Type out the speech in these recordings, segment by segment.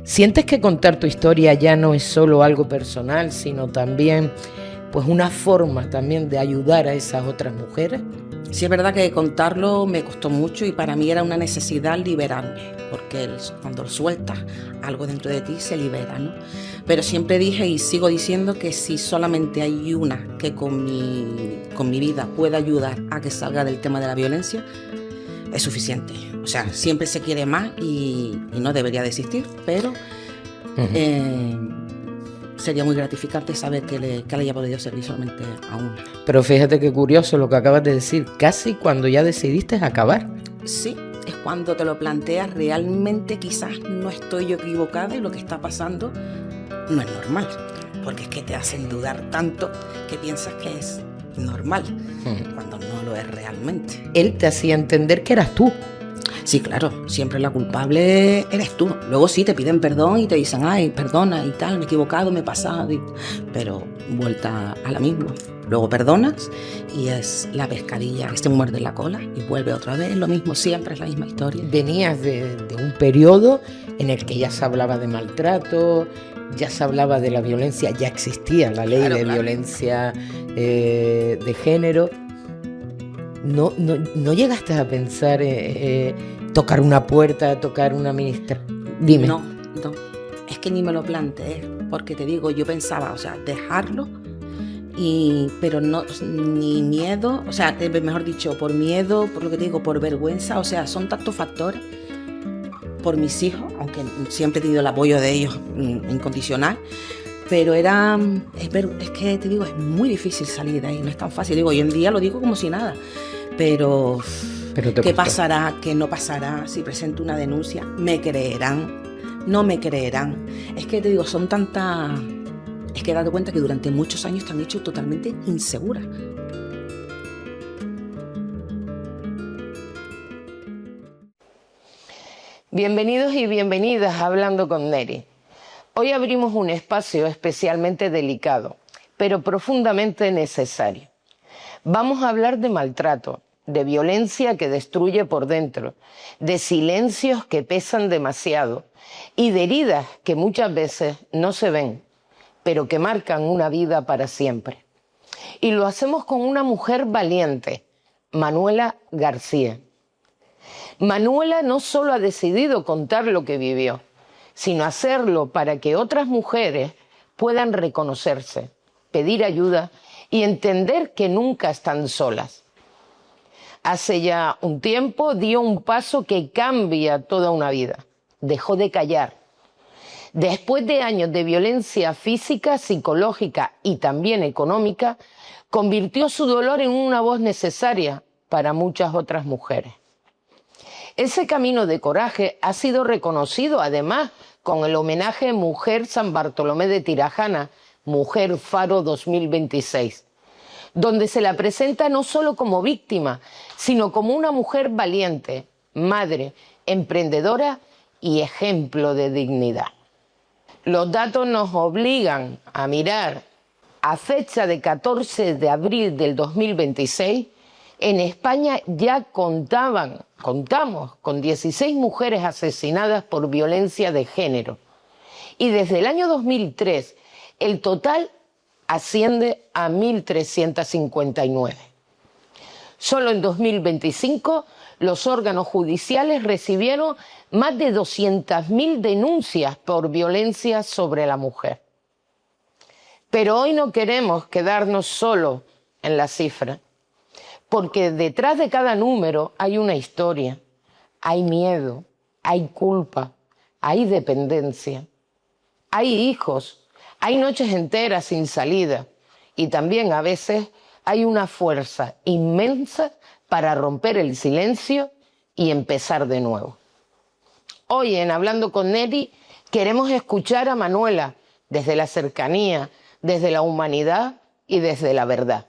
¿Sientes que contar tu historia ya no es solo algo personal, sino también, pues, una forma también de ayudar a esas otras mujeres? Sí es verdad que contarlo me costó mucho y para mí era una necesidad liberarme, porque cuando sueltas algo dentro de ti se libera, ¿no? Pero siempre dije y sigo diciendo que si solamente hay una que con mi vida pueda ayudar a que salga del tema de la violencia, es suficiente. O sea, siempre se quiere más y no debería de existir, pero Ujú. eh, sería muy gratificante saber que le haya podido servir solamente a una. Pero fíjate qué curioso lo que acabas de decir, casi cuando ya decidiste acabar. Sí, es cuando te lo planteas realmente, quizás no estoy yo equivocada y lo que está pasando no es normal, porque es que te hacen dudar tanto que piensas que es normal, Ujú. cuando no lo es realmente. Él te hacía entender que eras tú. Sí, claro, siempre la culpable eres tú. Luego sí te piden perdón y te dicen, ay, perdona y tal, me he equivocado, me he pasado, pero vuelta a la misma. Luego perdonas y es la pescadilla que se muerde la cola y vuelve otra vez, lo mismo, siempre es la misma historia. Venías de un periodo en el que ya se hablaba de maltrato, ya se hablaba de la violencia, ya existía la ley Claro, de claro. violencia de género. No llegaste a pensar tocar una puerta, tocar una ministra. Dime. No, no, es que ni me lo planteé, porque te digo, yo pensaba, o sea, dejarlo, pero no, ni miedo, o sea, mejor dicho, por miedo, por lo que te digo, por vergüenza, o sea, son tantos factores, por mis hijos, aunque siempre he tenido el apoyo de ellos incondicional, pero es que te digo, es muy difícil salir de ahí, no es tan fácil. Digo, hoy en día lo digo como si nada, pero Pero te ¿qué costó. pasará? ¿Qué no pasará? Si presento una denuncia, ¿me creerán? ¿No me creerán? Es que te digo, son tantas... Es que he dado cuenta que durante muchos años te han hecho totalmente insegura. Bienvenidos y bienvenidas a Hablando con Neri. Hoy abrimos un espacio especialmente delicado, pero profundamente necesario. Vamos a hablar de maltrato, de violencia que destruye por dentro, de silencios que pesan demasiado y de heridas que muchas veces no se ven, pero que marcan una vida para siempre. Y lo hacemos con una mujer valiente, Manuela García. Manuela no solo ha decidido contar lo que vivió, sino hacerlo para que otras mujeres puedan reconocerse, pedir ayuda y entender que nunca están solas. Hace ya un tiempo dio un paso que cambia toda una vida. Dejó de callar. Después de años de violencia física, psicológica y también económica, convirtió su dolor en una voz necesaria para muchas otras mujeres. Ese camino de coraje ha sido reconocido además con el homenaje Mujer San Bartolomé de Tirajana, Mujer Faro 2026, donde se la presenta no solo como víctima, sino como una mujer valiente, madre, emprendedora y ejemplo de dignidad. Los datos nos obligan a mirar a fecha de 14 de abril del 2026, en España ya contamos con 16 mujeres asesinadas por violencia de género. Y desde el año 2003, el total asciende a 1.359. Solo en 2025, los órganos judiciales recibieron más de 200.000 denuncias por violencia sobre la mujer. Pero hoy no queremos quedarnos solo en la cifra, porque detrás de cada número hay una historia, hay miedo, hay culpa, hay dependencia, hay hijos, hay noches enteras sin salida y también a veces hay una fuerza inmensa para romper el silencio y empezar de nuevo. Hoy en Hablando con Neri queremos escuchar a Manuela desde la cercanía, desde la humanidad y desde la verdad.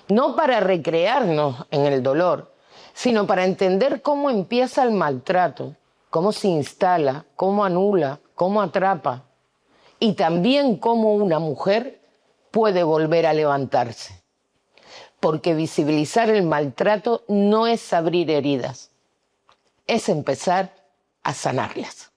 No para recrearnos en el dolor, sino para entender cómo empieza el maltrato, cómo se instala, cómo anula, cómo atrapa y también cómo una mujer puede volver a levantarse. Porque visibilizar el maltrato no es abrir heridas, es empezar a sanarlas.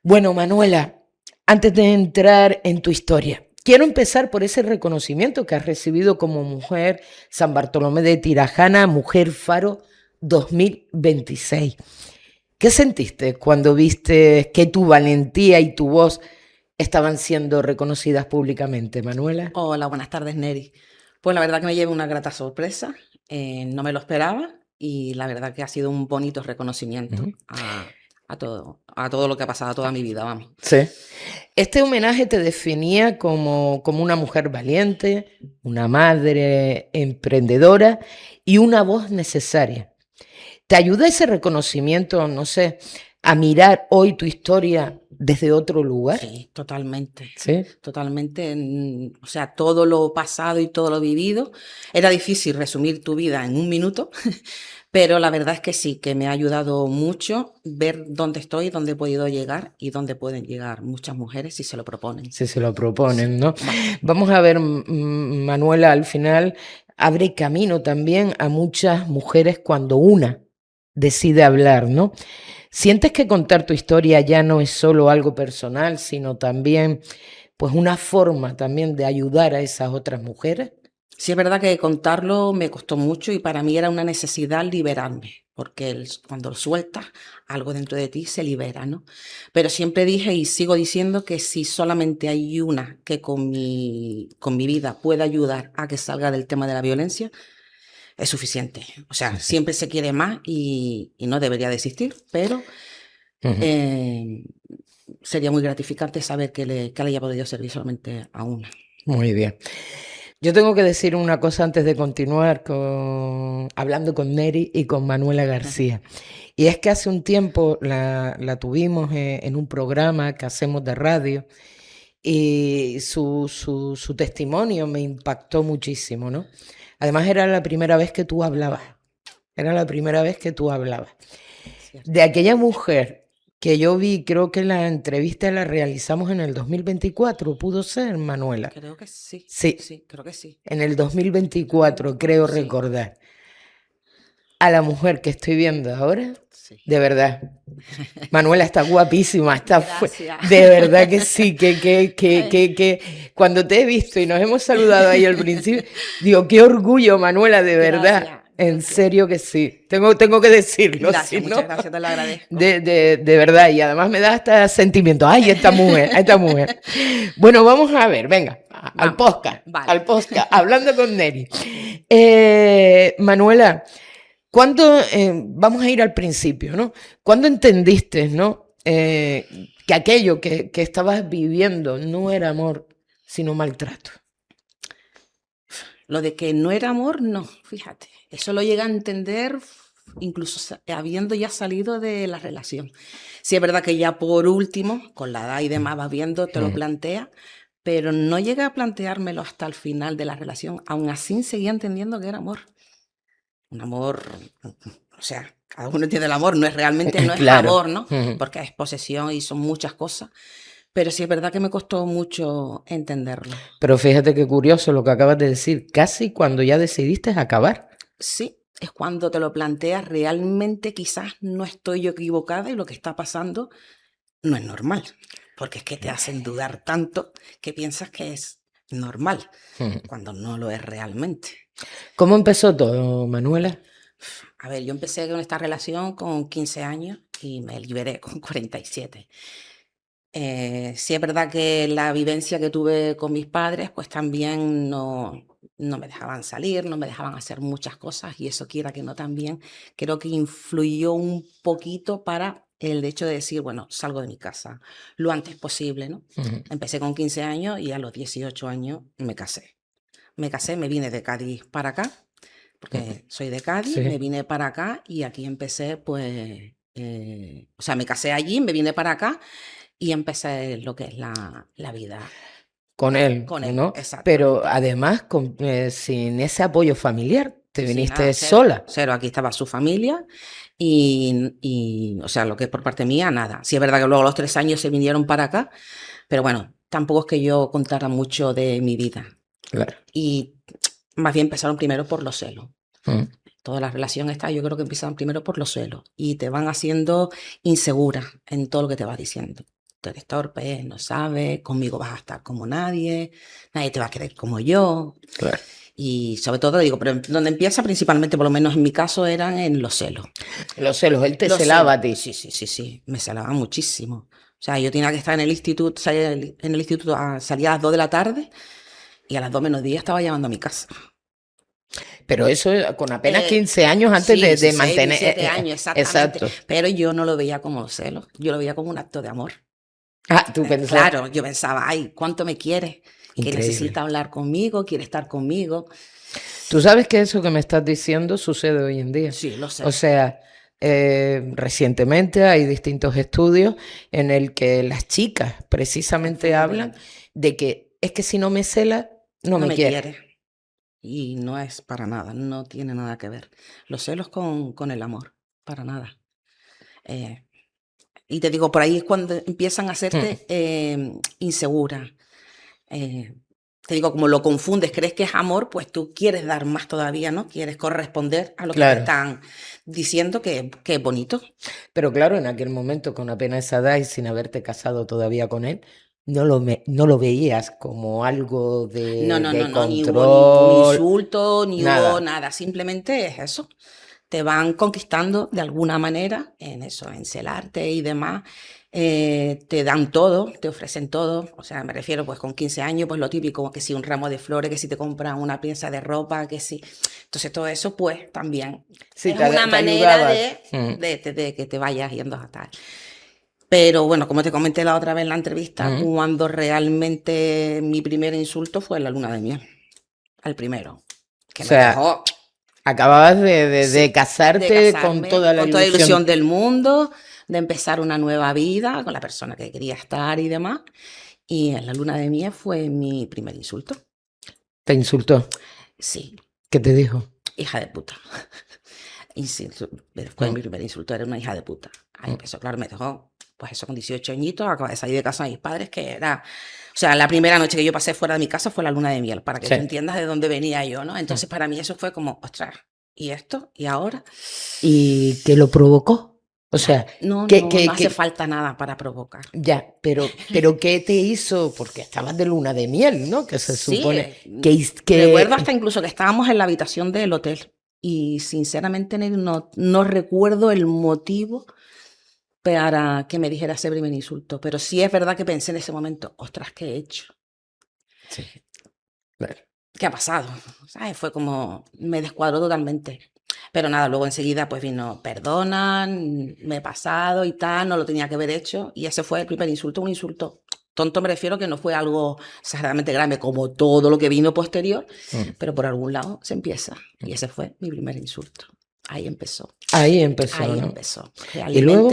Bueno, Manuela, antes de entrar en tu historia, quiero empezar por ese reconocimiento que has recibido como mujer San Bartolomé de Tirajana, Mujer Faro 2026. ¿Qué sentiste cuando viste que tu valentía y tu voz estaban siendo reconocidas públicamente, Manuela? Hola, buenas tardes, Neri. Pues la verdad que me lleva una grata sorpresa, no me lo esperaba y la verdad que ha sido un bonito reconocimiento Ujú. a todo lo que ha pasado, a toda mi vida, vamos. Sí. Este homenaje te definía como una mujer valiente, una madre emprendedora y una voz necesaria. ¿Te ayuda ese reconocimiento, no sé, a mirar hoy tu historia desde otro lugar? Sí, totalmente, Sí. totalmente. O sea, todo lo pasado y todo lo vivido. Era difícil resumir tu vida en un minuto, pero la verdad es que sí, que me ha ayudado mucho ver dónde estoy, dónde he podido llegar y dónde pueden llegar muchas mujeres si se lo proponen. Si se lo Sí, proponen, ¿no? bastante. Vamos a ver, Manuela, al final abre camino también a muchas mujeres cuando una decide hablar, ¿no? ¿Sientes que contar tu historia ya no es solo algo personal, sino también, pues, una forma también de ayudar a esas otras mujeres? Sí, es verdad que contarlo me costó mucho y para mí era una necesidad liberarme, porque cuando lo sueltas, algo dentro de ti se libera, ¿no? Pero siempre dije y sigo diciendo que si solamente hay una que con mi vida pueda ayudar a que salga del tema de la violencia, es suficiente. O sea, Sí, sí. siempre se quiere más y no debería de existir, pero Ujú. eh, sería muy gratificante saber que le haya podido servir solamente a una. Muy bien. Yo tengo que decir una cosa antes de continuar hablando con Neri y con Manuela García. Y es que hace un tiempo la tuvimos en un programa que hacemos de radio y su testimonio me impactó muchísimo, ¿no? Además era la primera vez que tú hablabas, era la primera vez que tú hablabas. Cierto. De aquella mujer que yo vi, creo que la entrevista la realizamos en el 2024, ¿pudo ser, Manuela? Creo que sí, Sí, sí, creo que sí. en el 2024, creo Sí, recordar. A la mujer que estoy viendo ahora, sí. de verdad. Manuela está guapísima, Gracias. de verdad que sí, Ay, que cuando te he visto y nos hemos saludado ahí al principio, digo, qué orgullo, Manuela, de verdad. gracias, En gracias. serio que sí. Tengo que decirlo, si Gracias, muchas no, gracias, te lo agradezco. de verdad. Y además me da hasta sentimiento. Ay, esta mujer, a esta mujer. Bueno, vamos a ver, venga, Vamos, vale. al podcast, hablando con Neri. Manuela, ¿cuándo, vamos a ir al principio, ¿no? ¿Cuándo entendiste, ¿no? Que aquello que estabas viviendo no era amor, sino maltrato. Lo de que no era amor, no, fíjate. Eso lo llega a entender incluso habiendo ya salido de la relación. Sí, es verdad que ya por último, con la edad y demás vas viendo, te lo Mm. plantea, pero no llegué a planteármelo hasta el final de la relación. Aún así seguía entendiendo que era amor. Un amor, o sea, cada uno entiende el amor, no es realmente, no es Claro. amor, ¿no? Mm. Porque es posesión y son muchas cosas. Pero sí es verdad que me costó mucho entenderlo. Pero fíjate qué curioso lo que acabas de decir, casi cuando ya decidiste acabar. Sí, es cuando te lo planteas realmente quizás no estoy yo equivocada y lo que está pasando no es normal. Porque es que te hacen dudar tanto que piensas que es normal, Mm. cuando no lo es realmente. ¿Cómo empezó todo, Manuela? A ver, yo empecé con esta relación con 15 años y me liberé con 47. Sí es verdad que la vivencia que tuve con mis padres, pues también no me dejaban salir, no me dejaban hacer muchas cosas y eso quiera que no también creo que influyó un poquito para el hecho de decir, bueno, salgo de mi casa lo antes posible, ¿no? Mm. Empecé con 15 años y a los 18 años me casé. Me casé, me vine de Cádiz para acá, porque soy de Cádiz, me Sí, vine para acá y aquí empecé, pues, o sea, me casé allí, me vine para acá y empecé lo que es la vida con él, con él, ¿no? Pero exactamente. además, sin ese apoyo familiar, te Sí, nada, viniste cero. sola. Cero, aquí estaba su familia o sea, lo que es por parte mía, nada. Sí es verdad que luego a los 3 años se vinieron para acá, pero bueno, tampoco es que yo contara mucho de mi vida. Claro. Y más bien empezaron primero por los celos. Mm. Toda la relación esta, yo creo que empiezan primero por los celos y te van haciendo insegura en todo lo que te vas diciendo. tú eres torpe, no sabes, conmigo vas a estar como nadie te va a querer como yo. Claro. Y sobre todo, digo, pero donde empieza principalmente, por lo menos en mi caso, eran en los celos. Los celos, él te Los celaba celos. a ti. Sí, me celaba muchísimo. O sea, yo tenía que estar en el instituto, salía a las 2 de la tarde y a las 2 menos 10 estaba llamando a mi casa. Pero eso con apenas 15 años antes de mantener... 17 años, exactamente. Exacto. Pero yo no lo veía como celos, yo lo veía como un acto de amor. Tú pensabas... Claro, yo pensaba, ay, ¿cuánto me quiere? Que necesita hablar conmigo, quiere estar conmigo. Tú sabes que eso que me estás diciendo sucede hoy en día. Sí, lo sé. O sea, recientemente hay distintos estudios en el que las chicas precisamente hablan de que es que si no me cela, no me quiere. Y no es para nada, no tiene nada que ver. Los celos con el amor, para nada. Y te digo, por ahí es cuando empiezan a hacerte insegura. Te digo, como lo confundes, crees que es amor, pues tú quieres dar más todavía, ¿no? Quieres corresponder a lo que te están diciendo que es bonito. Pero claro, en aquel momento, con apenas esa edad y sin haberte casado todavía con él, no lo veías como algo de control. Ni hubo ningún insulto, ni nada. hubo nada. Simplemente es eso. Te van conquistando de alguna manera en eso, en celarte y demás. Te dan todo, te ofrecen todo. O sea, me refiero, pues con 15 años, pues lo típico, que si un ramo de flores, que si te compran una pieza de ropa, que si... Entonces todo eso, pues también es una manera de que te vayas yendo a tal. Pero bueno, como te comenté la otra vez en la entrevista, cuando realmente mi primer insulto fue en la luna de miel. El primero. Que me dejó... Acababas de casarte con toda la ilusión del mundo, de empezar una nueva vida con la persona que quería estar y demás. Y en la luna de miel fue mi primer insulto. ¿Te insultó? Sí. ¿Qué te dijo? Hija de puta. Fue mi primer insulto, era una hija de puta. Ahí empezó, claro, me dejó, pues eso, con 18 añitos, acabé de salir de casa de mis padres, que era... O sea, la primera noche que yo pasé fuera de mi casa fue la luna de miel, para que tú entiendas de dónde venía yo, ¿no? Entonces, para mí eso fue como, ostras, ¿y esto? ¿Y ahora? ¿Y qué lo provocó? O sea, no hace falta nada para provocar. Ya, pero ¿qué te hizo? Porque estabas de luna de miel, ¿no? Que se supone que... Recuerdo hasta incluso que estábamos en la habitación del hotel y sinceramente no recuerdo el motivo para que me dijera ese primer insulto, pero sí es verdad que pensé en ese momento, ostras, ¿qué he hecho? Sí, claro. ¿Qué ha pasado? ¿Sabes? Fue como, me descuadró totalmente. Pero nada, luego enseguida pues vino, perdonan, me he pasado y tal, no lo tenía que haber hecho. Y ese fue el primer insulto, un insulto tonto, me refiero, que no fue algo exageradamente grave como todo lo que vino posterior, pero por algún lado se empieza. Y ese fue mi primer insulto. Ahí empezó. Ahí empezó, Ahí ¿no? empezó. ¿Y luego?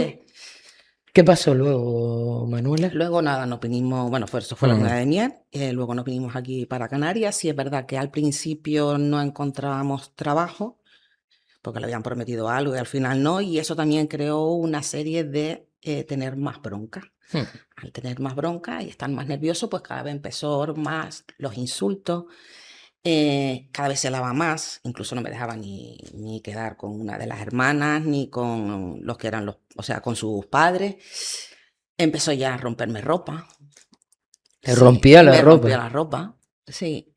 ¿Qué pasó luego, Manuela? Luego nada, nos vinimos, bueno, eso fue la luna de miel, luego nos vinimos aquí para Canarias. Sí es verdad que al principio no encontrábamos trabajo, porque le habían prometido algo y al final no, y eso también creó una serie de tener más bronca. Al tener más bronca y estar más nervioso, pues cada vez empezó más los insultos, cada vez se lava más, incluso no me dejaba ni quedar con una de las hermanas, ni con los que eran o sea, con sus padres. Empezó ya a romperme ropa. ¿Te rompía la ropa? Me rompía la ropa, sí.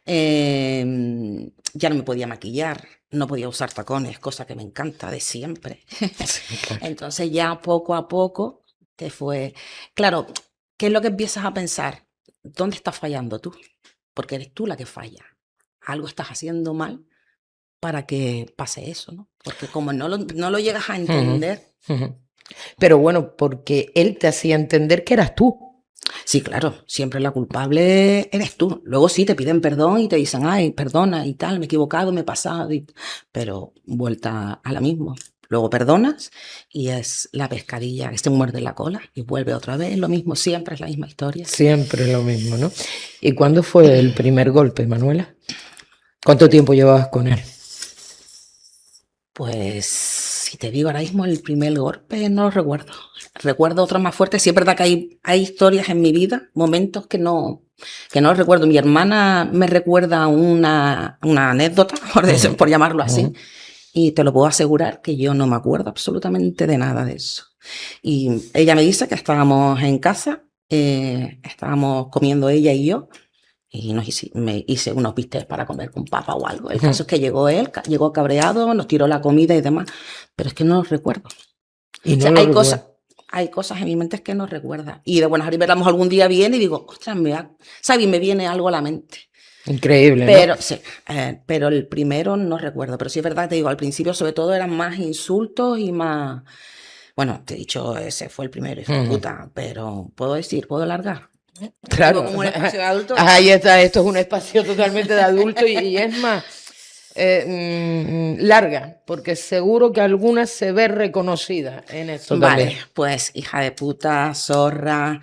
Ya no me podía maquillar, no podía usar tacones, cosa que me encanta de siempre. Sí, claro. Entonces ya poco a poco te fue... Claro, ¿qué es lo que empiezas a pensar? ¿Dónde estás fallando tú? Porque eres tú la que falla. Algo estás haciendo mal para que pase eso, ¿no? Porque como no lo llegas a entender... Pero bueno, porque él te hacía entender que eras tú. Sí, claro, siempre la culpable eres tú. Luego sí te piden perdón y te dicen, ay, perdona y tal, me he equivocado, me he pasado. Pero vuelta a la misma. Luego perdonas y es la pescadilla que se muerde la cola y vuelve otra vez. Lo mismo, siempre es la misma historia. Siempre es lo mismo, ¿no? ¿Y cuándo fue el primer golpe, Manuela? ¿Cuánto tiempo llevabas con él? Pues, si te digo ahora mismo el primer golpe, no lo recuerdo. Recuerdo otros más fuertes. Sí es verdad que hay historias en mi vida, momentos que no recuerdo. Mi hermana me recuerda una anécdota, por llamarlo así, y te lo puedo asegurar que yo no me acuerdo absolutamente de nada de eso. Y ella me dice que estábamos en casa, estábamos comiendo ella y yo, y me hice unos bistecs para comer con papa o algo. El caso es que llegó él, llegó cabreado, nos tiró la comida y demás, pero es que no lo recuerdo. Y no O sea, lo recuerdo. hay cosas en mi mente que no recuerda. Y de buenas a primeras, algún día viene y digo, ostras, ¿sabes? Me viene algo a la mente. Increíble, Pero, ¿no? sí, pero el primero no recuerdo. Pero sí es verdad, te digo, al principio sobre todo eran más insultos y más... Bueno, te he dicho, ese fue el primero, hijo de puta, pero puedo largar. Claro. Digo, como un espacio de adulto. Ahí está, esto es un espacio totalmente de adulto y es más larga, porque seguro que alguna se ve reconocida en esto Vale, también. pues hija de puta, zorra,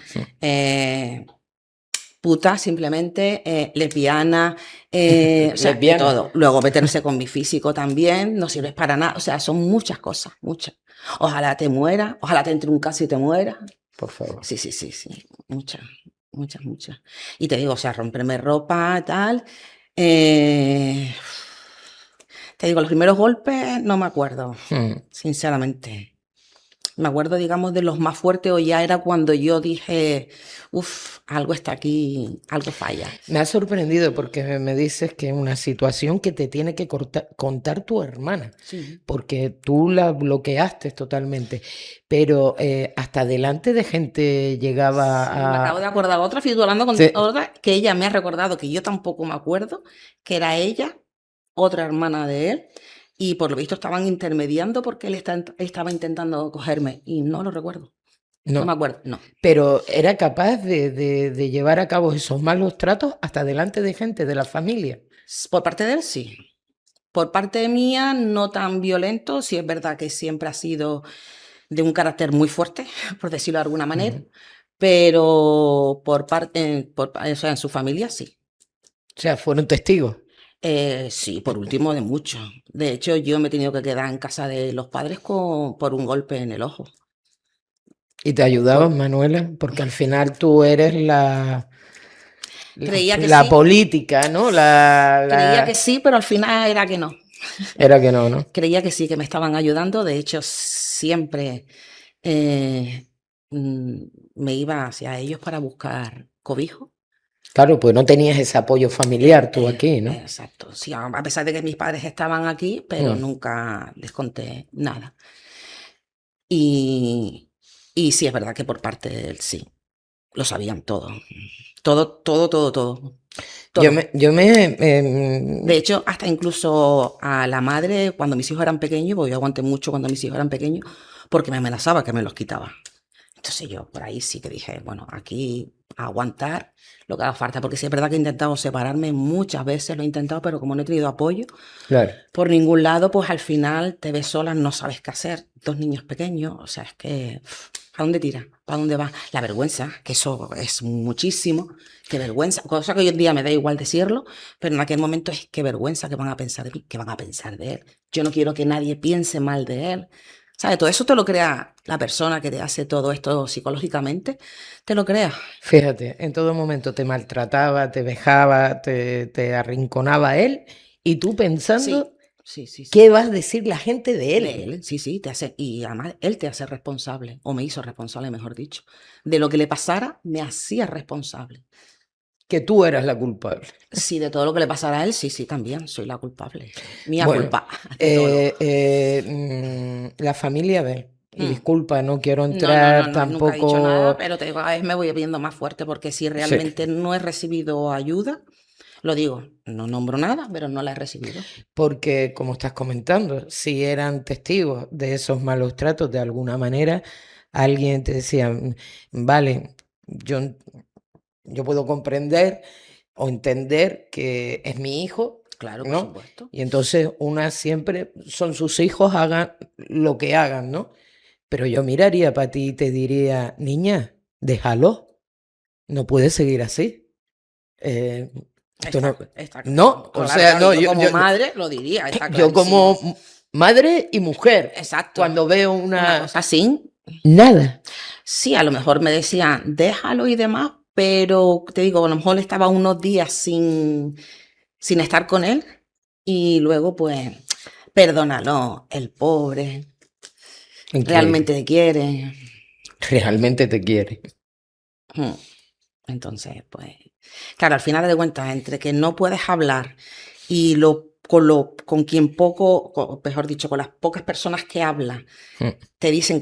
puta simplemente, lesbiana, o sea, de Lesbiana. todo. Luego meterse con mi físico también, no sirves para nada. O sea, son muchas cosas, muchas. Ojalá te muera, ojalá te entre un caso y te muera. Por favor. Sí, muchas, muchas, muchas. Y te digo, o sea, romperme ropa, tal. Te digo, los primeros golpes no me acuerdo, sinceramente. Me acuerdo, digamos, de los más fuertes o ya era cuando yo dije, uff, algo está aquí, algo falla. Me ha sorprendido porque me dices que es una situación que te tiene que contar tu hermana, Sí. porque tú la bloqueaste totalmente, pero hasta delante de gente llegaba Sí, me acabo de acordar otra, estoy hablando con Sí. otra que ella me ha recordado, que yo tampoco me acuerdo, que era ella, otra hermana de él, y por lo visto estaban intermediando porque él estaba intentando cogerme, y no lo recuerdo. No me acuerdo, no. Pero era capaz de llevar a cabo esos malos tratos hasta delante de gente de la familia. Por parte de él, sí. Por parte mía, no tan violento. Sí es verdad que siempre ha sido de un carácter muy fuerte, por decirlo de alguna manera, pero o sea, en su familia, sí. O sea, fueron testigos. Sí, por último de mucho. De hecho, yo me he tenido que quedar en casa de los padres por un golpe en el ojo. Y te ayudaban, Manuela, porque al final tú eres Creía que la sí, política, ¿no? creía que sí, pero al final era que no. Era que no, ¿no? Creía que sí, que me estaban ayudando. De hecho, siempre me iba hacia ellos para buscar cobijo. Claro, pues no tenías ese apoyo familiar tú aquí, ¿no? Exacto. Sí, a pesar de que mis padres estaban aquí, pero nunca les conté nada. Y sí, es verdad que por parte de él sí, lo sabían todo. Todo. Todo. De hecho, hasta incluso a la madre, cuando mis hijos eran pequeños, porque yo aguanté mucho cuando mis hijos eran pequeños, porque me amenazaba que me los quitaba. Entonces yo por ahí sí que dije, bueno, aquí a aguantar lo que haga falta, porque sí es verdad que he intentado separarme muchas veces, lo he intentado, pero como no he tenido apoyo Claro. por ningún lado, pues al final te ves sola, no sabes qué hacer, 2 niños pequeños, o sea, es que, ¿a dónde tira? ¿Para dónde va? La vergüenza, que eso es muchísimo, qué vergüenza, cosa que hoy en día me da igual decirlo, pero en aquel momento es qué vergüenza que van a pensar de mí, que van a pensar de él. Yo no quiero que nadie piense mal de él. ¿Sabes? Todo eso te lo crea la persona que te hace todo esto psicológicamente, te lo crea. Fíjate, en todo momento te maltrataba, te vejaba, te arrinconaba él y tú pensando Sí. qué va a decir la gente de él. De él, sí, y además él te hace responsable, o me hizo responsable, mejor dicho. De lo que le pasara, me hacía responsable. Que tú eras la culpable. Sí, de todo lo que le pasara a él, sí, también soy la culpable. Mía Bueno, culpa. De todo. la familia ve. Y Mm. disculpa, no quiero entrar No, nunca he dicho nada, tampoco. pero te digo, cada vez me voy viendo más fuerte porque si Sí, realmente no he recibido ayuda, lo digo, no nombro nada, pero no la he recibido. porque como estás comentando, si eran testigos de esos malos tratos de alguna manera, alguien te decía, vale, yo puedo comprender o entender que es mi hijo, Claro, por ¿no? supuesto. Y entonces una siempre son sus hijos, hagan lo que hagan, ¿no? Pero yo miraría para ti y te diría, niña, déjalo, no puedes seguir así. Esto no, Está no, claro, o sea, claro, no, yo como madre lo diría, está yo clarísimo. como madre y mujer, Exacto. cuando veo Una cosa así, nada. sí, a lo mejor me decían, déjalo y demás, pero te digo, a lo mejor estaba unos días sin estar con él y luego pues, perdónalo, el pobre. Increíble. realmente te quiere. Realmente te quiere. Mm. Entonces, pues, claro, al final de cuentas, entre que no puedes hablar y con quien poco, mejor dicho, con las pocas personas que hablas, Mm. te dicen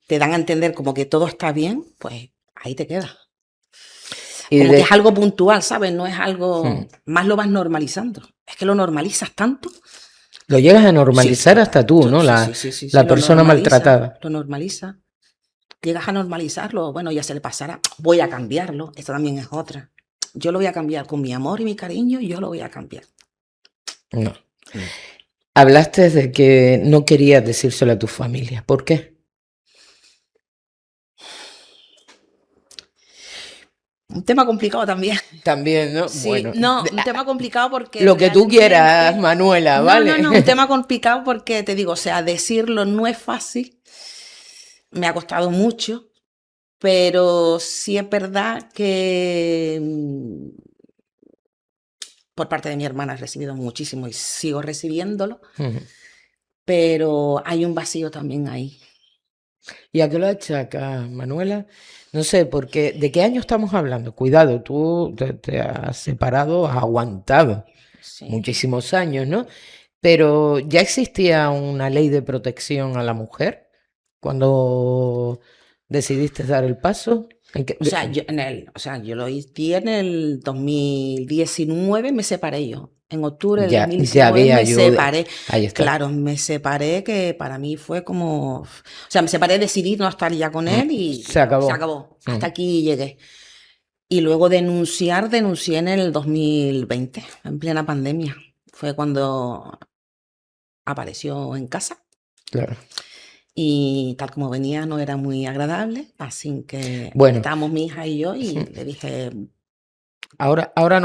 te dan a entender como que todo está bien, pues ahí te quedas. Y Como que es de... algo puntual, ¿sabes? No es algo, Mm. más lo vas normalizando. Es que lo normalizas tanto. Lo llegas a Sí, normalizar total. hasta tú, ¿no? Sí, sí, sí, sí, sí, La persona maltratada. lo normaliza. Llegas a normalizarlo, bueno, ya se le pasará. Voy a cambiarlo. Esta también es otra. Yo lo voy a cambiar con mi amor y mi cariño, yo lo voy a cambiar. No. Mm. Hablaste de que no querías decírselo a tu familia. ¿Por qué? Un tema complicado también. También, ¿no? Sí, Bueno, no, un tema complicado porque lo que tú quieras, realmente... Manuela, No, ¿vale? no, no, un tema complicado porque te digo, o sea, decirlo no es fácil. Me ha costado mucho, pero sí es verdad que por parte de mi hermana he recibido muchísimo y sigo recibiéndolo, Ujú. pero hay un vacío también ahí. ¿Y a qué lo achacas, Manuela? No sé, porque ¿de qué año estamos hablando? Cuidado, tú te has separado, has aguantado Sí. muchísimos años, ¿no? Pero ya existía una ley de protección a la mujer cuando decidiste dar el paso. O sea, yo lo hice en el 2019, me separé yo. En octubre del Ya 2019 había me yo, separé. ahí está. Claro, me separé que para mí fue como... O sea, me separé, decidí no estar ya con él Se y se acabó. acabó. Hasta Mm. aquí llegué. Y luego denuncié en el 2020, en plena pandemia. Fue cuando apareció en casa. Claro. Y tal como venía no era muy agradable, así que Bueno, estábamos mi hija y yo y le dije, vale, ahora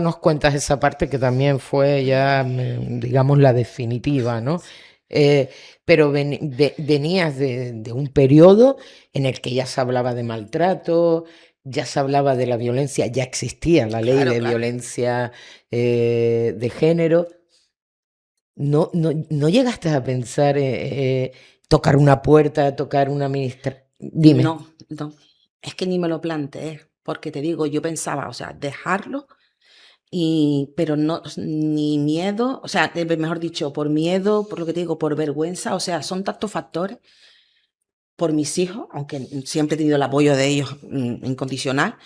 nos cuentas esa parte que también fue ya, digamos, la definitiva, ¿no? Eh, pero venías de un periodo en el que ya se hablaba de maltrato, ya se hablaba de la violencia, ya existía la ley claro, de claro. violencia de género. No llegaste a pensar tocar una puerta, tocar una ministra. Dime. No, no, es que ni me lo planteé, porque te digo, yo pensaba, o sea, dejarlo, pero no, ni miedo, o sea, mejor dicho, por miedo, por lo que te digo, por vergüenza, o sea, son tantos factores por mis hijos, aunque siempre he tenido el apoyo de ellos incondicional,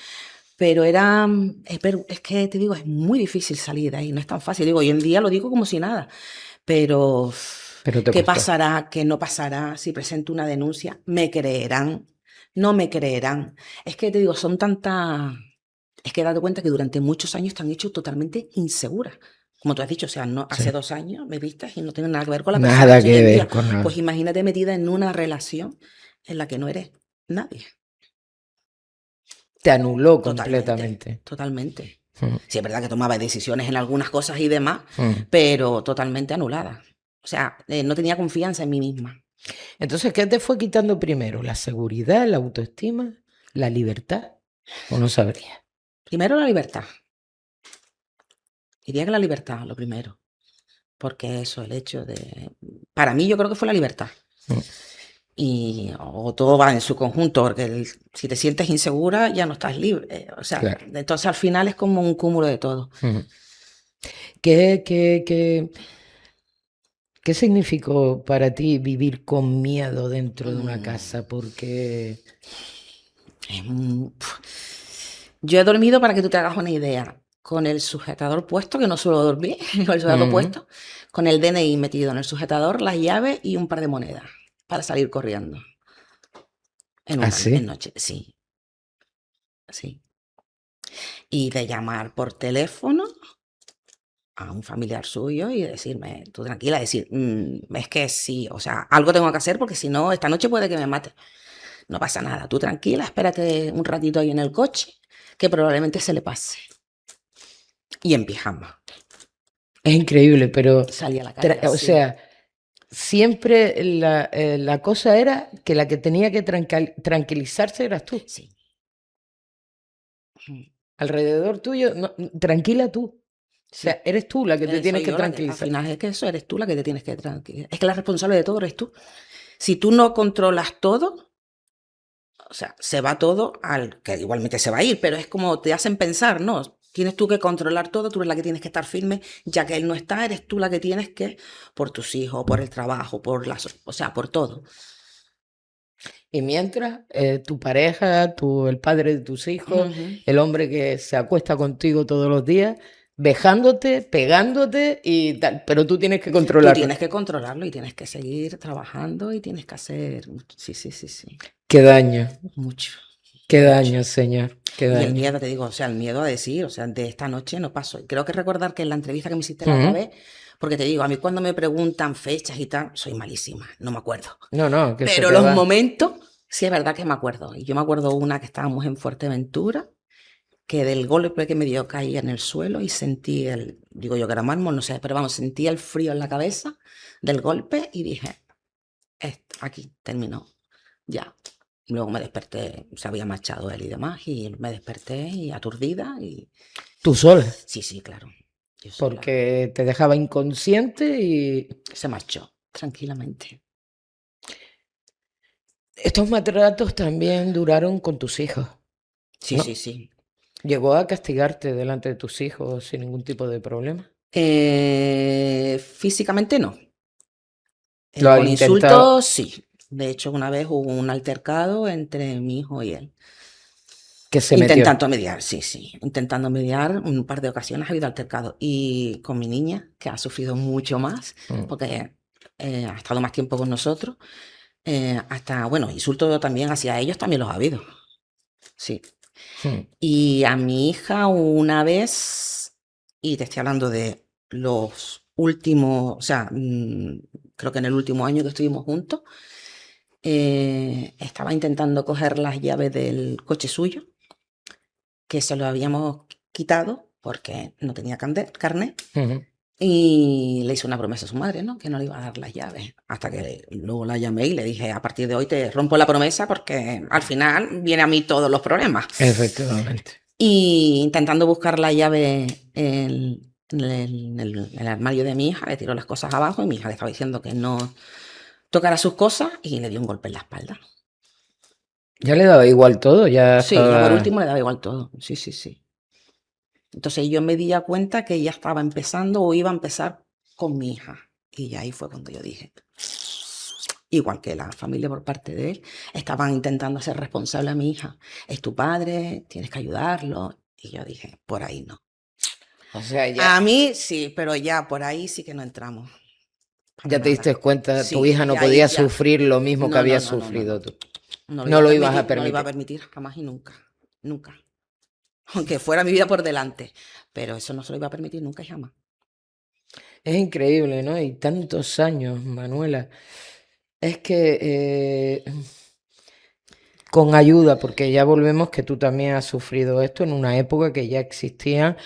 pero es que te digo, es muy difícil salir de ahí, no es tan fácil. Digo, hoy en día lo digo como si nada, pero Pero te ¿qué costó. pasará? ¿Qué no pasará? Si presento una denuncia, ¿me creerán? ¿No me creerán? Es que te digo, son tantas... Es que he dado cuenta que durante muchos años te han hecho totalmente inseguras. Como tú has dicho, o sea, no, Sí. hace 2 años me vistas y no tengo nada que ver con la persona que Nada soy hoy que en ver día. con Pues nada. imagínate metida en una relación en la que no eres nadie. Te anuló Totalmente, completamente. totalmente. Mm, Sí, es verdad que tomaba decisiones en algunas cosas y demás, mm. pero totalmente anuladas. O sea, no tenía confianza en mí misma. Entonces, ¿qué te fue quitando primero? ¿La seguridad, la autoestima, la libertad? ¿O no sabría? Primero la libertad. Diría que la libertad, lo primero. Porque eso, el hecho de... Para mí yo creo que fue la libertad. Mm, O todo va en su conjunto, porque si te sientes insegura ya no estás libre. O sea, claro. entonces al final es como un cúmulo de todo. Mm. ¿Qué, qué, qué, qué significó para ti vivir con miedo dentro de una Mm, casa? Porque... es Yo he dormido, para que tú te hagas una idea, con el sujetador puesto, que no suelo dormir, con el sujetador Mm, puesto, con el DNI metido en el sujetador, las llaves y un par de monedas para salir corriendo en ¿así? noche. Sí, sí. Y de llamar por teléfono a un familiar suyo y decirme, tú tranquila, decir, es que sí, o sea, algo tengo que hacer porque si no, esta noche puede que me mate. No pasa nada, tú tranquila, espérate un ratito ahí en el coche, que probablemente se le pase. Y en pijama. Es increíble, pero... Salí a la calle O así. sea, siempre la cosa era que la que tenía que tranquilizarse eras tú. Sí. Mm. Alrededor tuyo, tranquila tú. O Sí. sea, eres tú la que te tienes Soy que yo la que, al tranquilizar. final es que eso eres tú la que te tienes que tranquilizar. Es que la responsable de todo eres tú. Si tú no controlas todo, o sea, se va todo que igualmente se va a ir, pero es como te hacen pensar, ¿no? Tienes tú que controlar todo, tú eres la que tienes que estar firme, ya que él no está, eres tú la que tienes que, por tus hijos, por el trabajo, o sea, por todo. Y mientras, tu pareja, el padre de tus hijos, el hombre que se acuesta contigo todos los días, vejándote, pegándote y tal, pero tú tienes que Tú controlarlo. tienes que controlarlo y tienes que seguir trabajando y tienes que hacer... Sí. Qué daño, Mucho. qué daño, señor, qué Y el daño. miedo, te digo, o sea, el miedo a decir, o sea, de esta noche no paso. Y creo que recordar que en la entrevista que me hiciste la otra vez, porque te digo, a mí cuando me preguntan fechas y tal, soy malísima, no me acuerdo. No, que Pero se te los va. momentos, sí es verdad que me acuerdo. Y yo me acuerdo una que estábamos en Fuerteventura, que del golpe que me dio caí en el suelo y sentí digo yo que era mármol, no sé, pero vamos, sentí el frío en la cabeza del golpe y dije, aquí terminó, ya. Luego me desperté, se había marchado él y demás, y me desperté y aturdida y... Tú sola, Sí, claro. Yo sola. porque te dejaba inconsciente y Se marchó, tranquilamente. estos maltratos también duraron con tus hijos, Sí, ¿no? sí. ¿Llegó a castigarte delante de tus hijos sin ningún tipo de problema? Físicamente no. Lo ha Con intentado. insultos, sí. De hecho, una vez hubo un altercado entre mi hijo y él. Que se metió. Intentando mediar, sí. Intentando mediar, un par de ocasiones ha habido altercado. Y con mi niña, que ha sufrido mucho más, porque ha estado más tiempo con nosotros, hasta, bueno, insultos también hacia ellos también los ha habido. Sí. Y a mi hija una vez, y te estoy hablando de los últimos, o sea, creo que en el último año que estuvimos juntos, estaba intentando coger las llaves del coche suyo, que se lo habíamos quitado porque no tenía carnet. Y le hizo una promesa a su madre, ¿no? Que no le iba a dar las llaves. Hasta que luego la llamé y le dije, a partir de hoy te rompo la promesa porque al final viene a mí todos los problemas. Efectivamente. Y intentando buscar la llave en el armario de mi hija, le tiró las cosas abajo y mi hija le estaba diciendo que no tocara sus cosas y le dio un golpe en la espalda. Ya le daba igual todo, ya Sí, estaba... ya por último le daba igual todo. Sí. Entonces yo me di cuenta que ella estaba empezando o iba a empezar con mi hija. Y ahí fue cuando yo dije, igual que la familia por parte de él, estaban intentando hacer responsable a mi hija. Es tu padre, tienes que ayudarlo. Y yo dije, por ahí no. O sea, ya... A mí sí, pero ya por ahí sí que no entramos. Ya te diste cuenta, tu Sí, hija no y ahí podía ya. sufrir lo mismo que había No. sufrido tú. No No lo ibas a no lo iba a permitir. permitir jamás y nunca. Nunca. Aunque fuera mi vida por delante. Pero eso no se lo iba a permitir nunca y jamás. Es increíble, ¿no? Y tantos años, Manuela. Es que con ayuda, porque ya volvemos que tú también has sufrido esto en una época que ya existía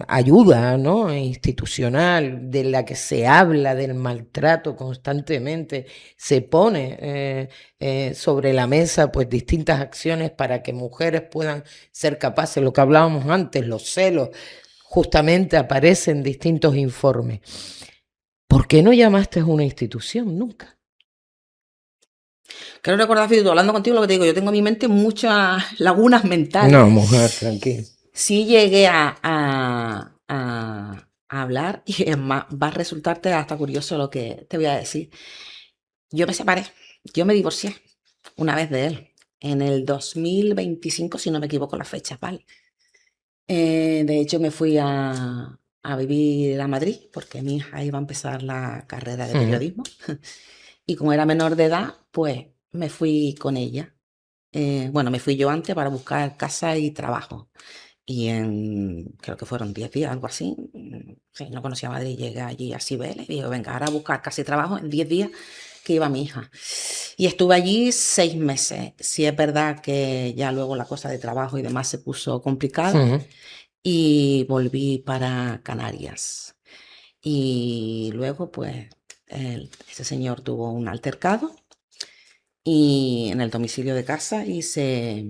ayuda, ¿no? Institucional, de la que se habla del maltrato constantemente, se pone sobre la mesa pues distintas acciones para que mujeres puedan ser capaces, lo que hablábamos antes, los celos, justamente aparecen distintos informes. ¿Por qué no llamaste a una institución nunca? Quiero recordar, Fito, hablando contigo, lo que te digo, yo tengo en mi mente muchas lagunas mentales. No, mujer, tranquila. Sí llegué a hablar y es más, va a resultarte hasta curioso lo que te voy a decir. Yo me separé, yo me divorcié una vez de él, en el 2025, si no me equivoco las fechas, ¿vale? De hecho, me fui a vivir a Madrid porque mi hija iba a empezar la carrera de periodismo. Y como era menor de edad, pues me fui con ella. Bueno, me fui yo antes para buscar casa y trabajo. Y creo que fueron 10 días, algo así. Sí, no conocía a Madrid, llegué allí a Cibeles y digo, venga, ahora a buscar casa y trabajo en 10 días que iba mi hija. Y estuve allí 6 meses. Sí es verdad que ya luego la cosa de trabajo y demás se puso complicada y volví para Canarias. Y luego, pues, ese señor tuvo un altercado y en el domicilio de casa y se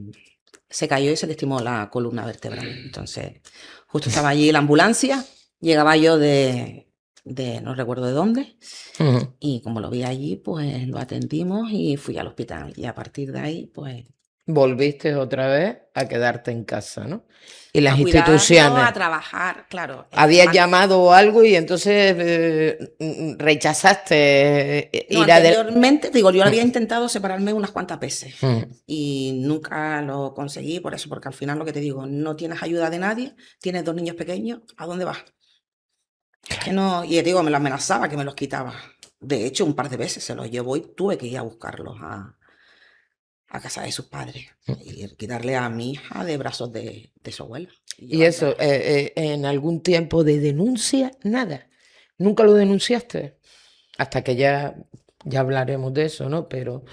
cayó y se le lastimó la columna vertebral. Entonces, justo estaba allí la ambulancia, llegaba yo de no recuerdo de dónde, Ujú. y como lo vi allí, pues lo atendimos y fui al hospital. Y a partir de ahí, pues Volviste otra vez a quedarte en casa, ¿no? Y las a cuidarlo, a instituciones, trabajar, claro. Es que habías llamado o algo y entonces rechazaste no, ir adelante. anteriormente, digo, yo había intentado separarme unas cuantas veces Mm. y nunca lo conseguí por eso, porque al final lo que te digo, no tienes ayuda de nadie, tienes 2 niños pequeños, ¿a dónde vas? Es que no, y te digo, me lo amenazaba que me los quitaba. De hecho, un par de veces se los llevó y tuve que ir a buscarlos a casa de sus padres y quitarle a mi hija de brazos de su abuela y Y eso, llevármela. en algún tiempo de denuncia, nada. Nunca lo denunciaste. Hasta que ya hablaremos de eso, ¿no? Pero,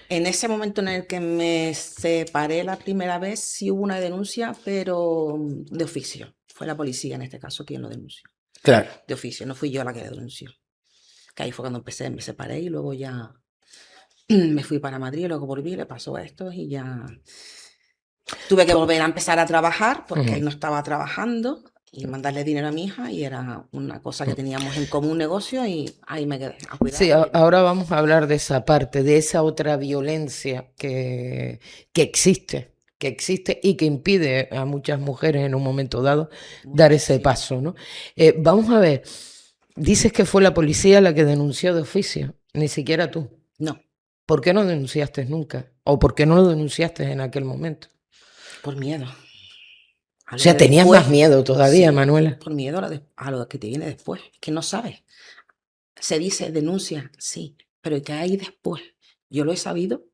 En ese momento en el que me separé la primera vez, sí hubo una denuncia, pero de oficio. Fue la policía en este caso quien lo denunció. claro. De oficio, no fui yo la que denunció. Que ahí fue cuando empecé, me separé y luego ya me fui para Madrid, luego volví, le pasó esto y ya tuve que volver a empezar a trabajar porque él Ujú. no estaba trabajando y mandarle dinero a mi hija y era una cosa que teníamos en común negocio y ahí me quedé a Sí, cuidarlo. ahora vamos a hablar de esa parte, de esa otra violencia que existe y que impide a muchas mujeres en un momento dado dar Mucho, ese sí. paso, ¿no? Vamos a ver, dices que fue la policía la que denunció de oficio, ni siquiera tú. No, ¿Por qué no denunciaste nunca? ¿O por qué no lo denunciaste en aquel momento? por miedo. O A lo sea, de tenías más después, miedo todavía, sí, Manuela. por miedo a lo que te viene después, que no sabes. Se dice denuncia, sí, pero ¿qué hay después? Yo lo he sabido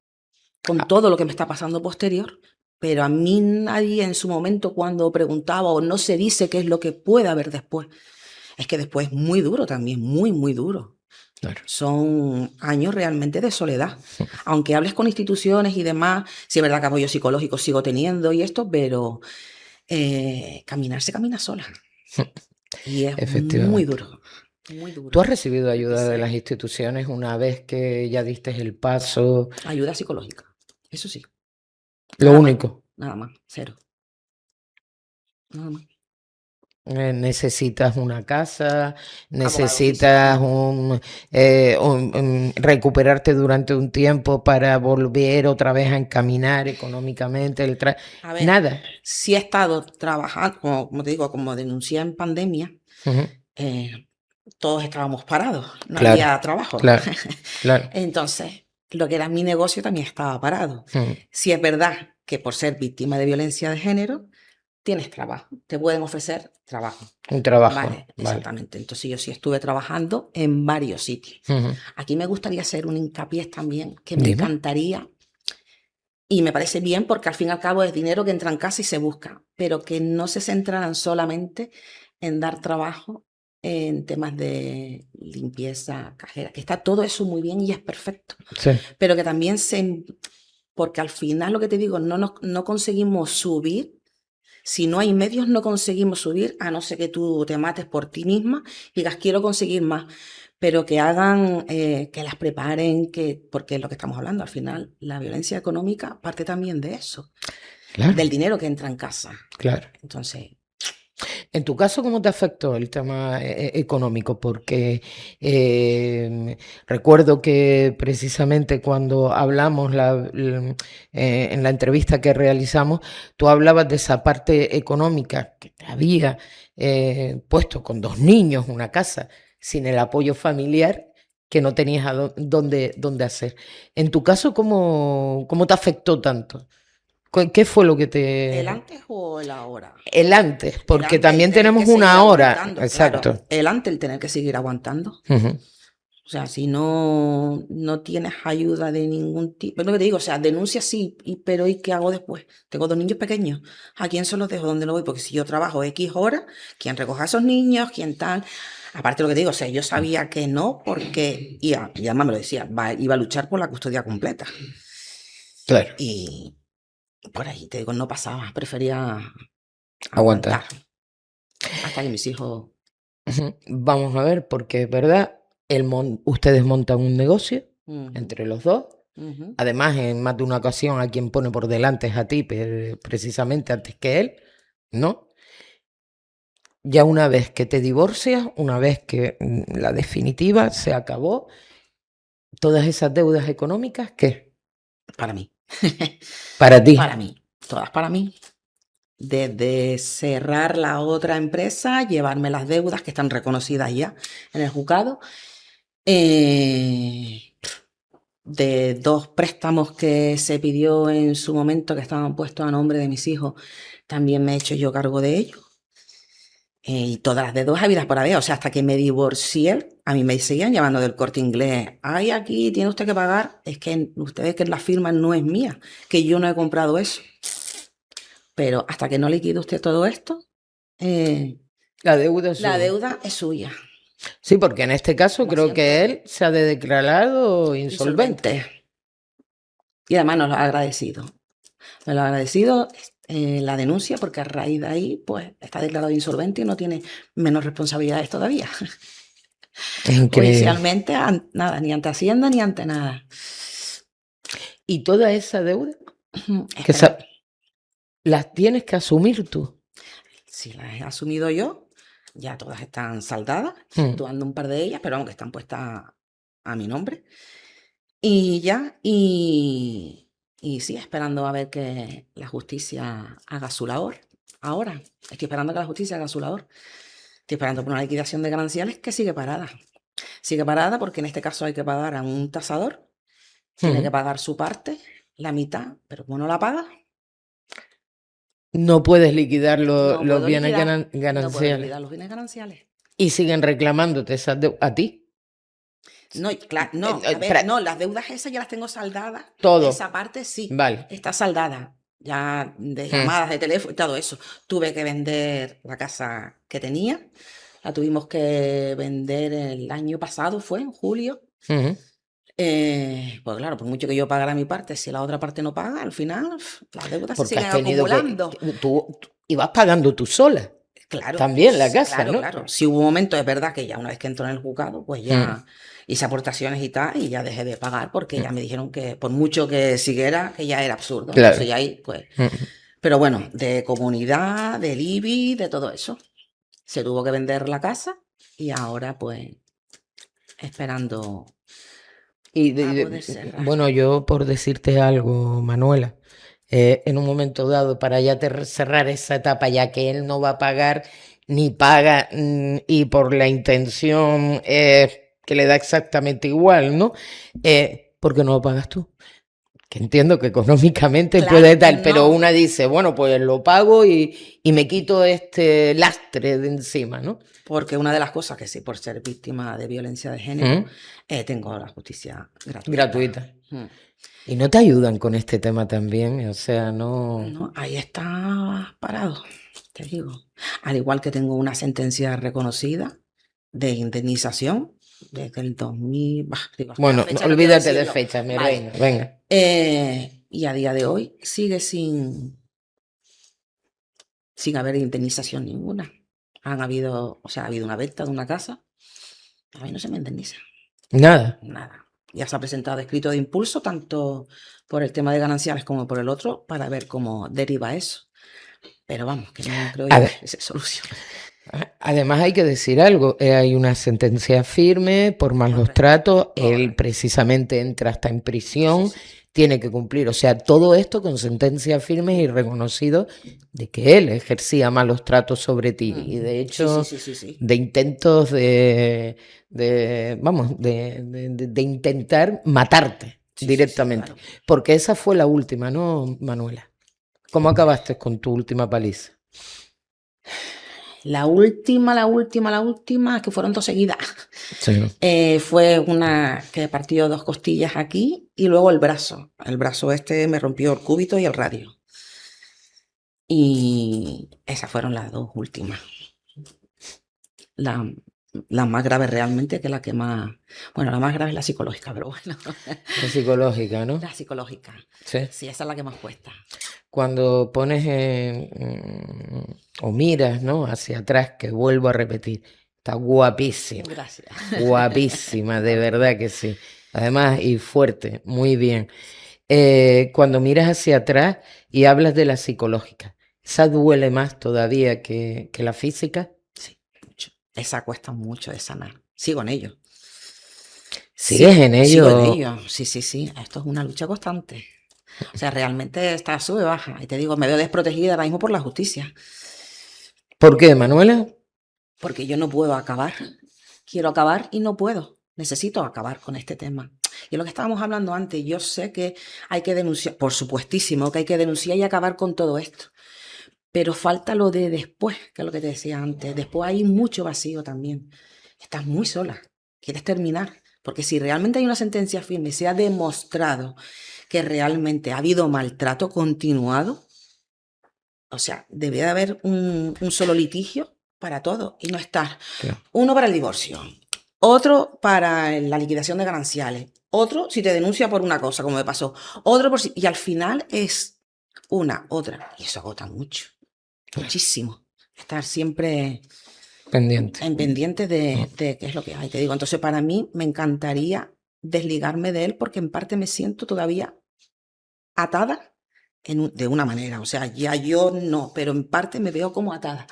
con Ah, todo lo que me está pasando posterior, pero a mí nadie en su momento cuando preguntaba o no se dice qué es lo que puede haber después. Es que después es muy duro también, muy, muy duro. claro. Son años realmente de soledad. Aunque hables con instituciones y demás, sí es verdad que apoyo psicológico sigo teniendo y esto, pero caminar se camina sola. Y es muy Efectivamente. duro, muy ¿Tú duro. has recibido Hay que ayuda de las ser instituciones una vez que ya diste el paso? ayuda psicológica. Eso sí, Lo único. nada más, cero, nada más. Necesitas una casa, Abogado necesitas físico. recuperarte durante un tiempo para volver otra vez a encaminar económicamente A ver, nada. sí he estado trabajando, como te digo, como denuncié en pandemia, Ujú. eh, todos estábamos parados, no Claro, había trabajo. claro, claro. Entonces, lo que era mi negocio también estaba parado. Ujú. Sí es verdad que por ser víctima de violencia de género, tienes trabajo, te pueden ofrecer trabajo. Un trabajo, Vale, vale. exactamente. Entonces yo sí estuve trabajando en varios sitios. Ujú. Aquí me gustaría hacer un hincapié también, que me Dime. encantaría, y me parece bien porque al fin y al cabo es dinero que entra en casa y se busca, pero que no se centraran solamente en dar trabajo en temas de limpieza, cajera, que está todo eso muy bien y es perfecto, Sí, pero que también porque al final lo que te digo, no conseguimos subir. Si no hay medios, no conseguimos subir, a no ser que tú te mates por ti misma y digas, quiero conseguir más, pero que hagan, que las preparen, porque es lo que estamos hablando, al final, la violencia económica parte también de eso, claro, del dinero que entra en casa. claro. Entonces, En tu caso, ¿cómo te afectó el tema económico? Porque recuerdo que precisamente cuando hablamos en la entrevista que realizamos, tú hablabas de esa parte económica que te había puesto con 2 niños, una casa, sin el apoyo familiar que no tenías dónde hacer. En tu caso, ¿cómo te afectó tanto? ¿Qué fue lo que ¿el te... antes o el ahora? El antes, El porque antes, el también tener tenemos que seguir una hora, aguantando, claro. exacto. El antes, el tener que seguir aguantando. Ujú. O sea, si no tienes ayuda de ningún tipo, es lo que te digo, o sea, denuncia sí, pero ¿y qué hago después? Tengo 2 niños pequeños, ¿a quién se los dejo? ¿Dónde lo voy? Porque si yo trabajo X horas, ¿quién recoge a esos niños? ¿Quién tal? Aparte de lo que te digo, o sea, yo sabía que no, porque, y además me lo decía, iba a luchar por la custodia completa. Claro, Y por ahí, te digo, no pasaba, prefería aguantar. aguantar hasta que mis hijos... Ujú. Vamos a ver, porque es verdad, ustedes montan un negocio Ujú, entre los dos. ujú. Además, en más de una ocasión, a quien pone por delante es a ti, precisamente antes que él, ¿no? Ya una vez que te divorcias, una vez que la definitiva se acabó, todas esas deudas económicas, ¿qué? Para mí. Para ti. Para mí. Todas para mí. Desde cerrar la otra empresa, llevarme las deudas que están reconocidas ya en el juzgado, de 2 préstamos que se pidió en su momento que estaban puestos a nombre de mis hijos, también me he hecho yo cargo de ellos. Y todas las deudas habidas por haber, o sea, hasta que me divorcié, a mí me seguían llamando del Corte Inglés. Ay, aquí tiene usted que pagar. Es que ustedes que la firma no es mía, que yo no he comprado eso. Pero hasta que no liquide usted todo esto, La deuda es la suya. deuda es suya. Sí, porque en este caso Como creo siempre. que él se ha declarado insolvente. Y además nos lo ha agradecido. Me lo ha agradecido la denuncia, porque a raíz de ahí, pues, está declarado insolvente y no tiene menos responsabilidades todavía. Es increíble. Judicialmente, nada, ni ante Hacienda ni ante nada. Y toda esa deuda que Espera, las tienes que asumir tú. si las he asumido yo, ya todas están saldadas, Mm. exceptuando un par de ellas, pero aunque están puestas a mi nombre. Y ya, y sí, esperando a ver que la justicia haga su labor. Ahora, estoy esperando que la justicia haga su labor. Estoy esperando por una liquidación de gananciales que sigue parada. Sigue parada porque en este caso hay que pagar a un tasador. Tiene que pagar su parte, la mitad, pero como no la paga, No puedes liquidar no los puedo bienes liquidar, no puedo gananciales. liquidar los bienes gananciales. Y siguen reclamándote esas deudas a ti. No, claro, no, a ver, espera. no, las deudas esas ya las tengo saldadas. Todo. Esa parte sí, Vale. está saldada. Ya de llamadas de teléfono y todo eso. Tuve que vender la casa que tenía. La tuvimos que vender el año pasado, fue en julio. Ujú. Pues claro, por mucho que yo pagara mi parte, si la otra parte no paga, al final las deudas se Porque siguen has tenido acumulando. tú ibas pagando tú sola. Claro. También la casa, Claro, ¿no? claro. Si hubo un momento, es verdad que ya una vez que entró en el juzgado, pues ya hice aportaciones y tal, y ya dejé de pagar porque ya me dijeron que por mucho que siguiera, que ya era absurdo. Claro. Entonces ya ahí, pues. Pero bueno, de comunidad, del IBI, de todo eso. Se tuvo que vender la casa y ahora, pues, esperando Y a poder cerrar. bueno, yo por decirte algo, Manuela, en un momento dado, para ya cerrar esa etapa, ya que él no va a pagar ni paga, y por la intención que le da exactamente igual, ¿no? ¿Por qué no lo pagas tú? Que entiendo que económicamente Claro puede que tal, pero no. una dice, bueno, pues lo pago y me quito este lastre de encima, ¿no? Porque una de las cosas que sí, por ser víctima de violencia de género, tengo la justicia gratuita. ¿Y no te ayudan con este tema también? O sea, no... No, ahí está parado, te digo. Al igual que tengo una sentencia reconocida de indemnización desde el 2000. Digo, Bueno, fecha no quiero olvídate de decirlo. fechas, mi Vale. reina, venga. Y a día de hoy sigue sin haber indemnización ninguna. Ha habido una venta de una casa. A mí no se me indemniza. Nada. Nada. Ya se ha presentado escrito de impulso, tanto por el tema de gananciales como por el otro, para ver cómo deriva eso. Pero vamos, que no creo yo que se solucione. Además hay que decir algo, hay una sentencia firme por malos tratos, él precisamente entra hasta en prisión, tiene que cumplir, o sea, todo esto con sentencias firmes y reconocido de que él ejercía malos tratos sobre ti, y de hecho de intentos de intentar matarte directamente, porque esa fue la última, ¿no, Manuela? ¿Cómo acabaste con tu última paliza? La última, que fueron 2 seguidas. Sí. Fue una que partió 2 costillas aquí y luego el brazo. El brazo este me rompió el cúbito y el radio. Y esas fueron las 2 últimas. La más grave realmente, que la que más... Bueno, la más grave es la psicológica, pero bueno. La psicológica, ¿no? La psicológica. Sí. Sí, esa es la que más cuesta. Cuando pones o miras, ¿no?, hacia atrás, que vuelvo a repetir, está guapísima. Gracias. Guapísima, de verdad que sí. Además, y fuerte, muy bien. Cuando miras hacia atrás y hablas de la psicológica, ¿esa duele más todavía que la física? esa cuesta mucho de sanar. Sigo en ello. ¿Sigues en Sigo en ello? ello. Sí, sí, sí. Esto es una lucha constante. O sea, realmente está sube baja. Y te digo, me veo desprotegida ahora mismo por la justicia. ¿Por qué, Manuela? Porque yo no puedo acabar. Quiero acabar y no puedo. Necesito acabar con este tema. Y lo que estábamos hablando antes, yo sé que hay que denunciar, por supuestísimo que hay que denunciar y acabar con todo esto. Pero falta lo de después, que es lo que te decía antes. Después hay mucho vacío también. Estás muy sola. Quieres terminar. Porque si realmente hay una sentencia firme y se ha demostrado que realmente ha habido maltrato continuado, o sea, debe de haber un solo litigio para todo y no estar Claro. uno para el divorcio, otro para la liquidación de gananciales, otro si te denuncia por una cosa, como me pasó, otro por si... Y al final es una, otra. Y eso agota mucho, muchísimo. Estar siempre Pendiente. en pendiente de qué es lo que hay. Te digo, entonces para mí me encantaría desligarme de él porque en parte me siento todavía atada de una manera. O sea, ya yo no, pero en parte me veo como atada.